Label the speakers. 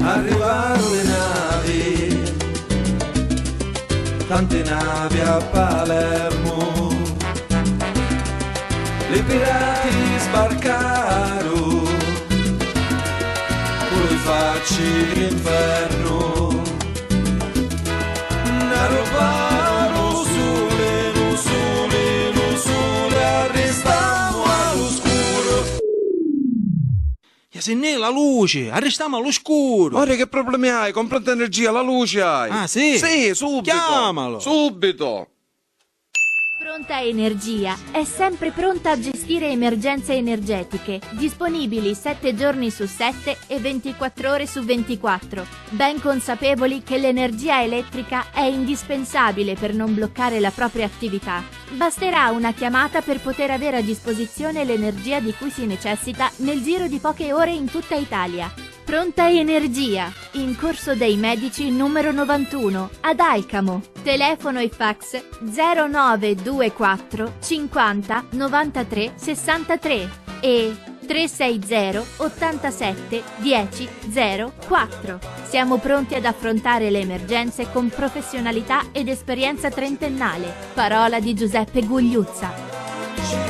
Speaker 1: arrivano le navi, tante navi a Palermo, le pirati sbarcarono, poi facci l'inferno, ne rubarono sole, lo sole, lo sole, arrestiamo all'oscuro.
Speaker 2: Se ne la luce, arrestiamo all'oscuro.
Speaker 1: Ora che problemi hai? Con pronta energia, la luce hai.
Speaker 2: Ah, sì?
Speaker 1: Sì, subito.
Speaker 2: Chiamalo.
Speaker 1: Subito.
Speaker 3: Pronta Energia è sempre pronta a gestire emergenze energetiche, disponibili 7 giorni su 7 e 24 ore su 24, ben consapevoli che l'energia elettrica è indispensabile per non bloccare la propria attività. Basterà una chiamata per poter avere a disposizione l'energia di cui si necessita nel giro di poche ore in tutta Italia. Pronta Energia, in Corso dei Medici numero 91, ad Alcamo. Telefono e fax 0924 50 93 63 e 360 87 10 04. Siamo pronti ad affrontare le emergenze con professionalità ed esperienza trentennale. Parola di Giuseppe Gugliuzza.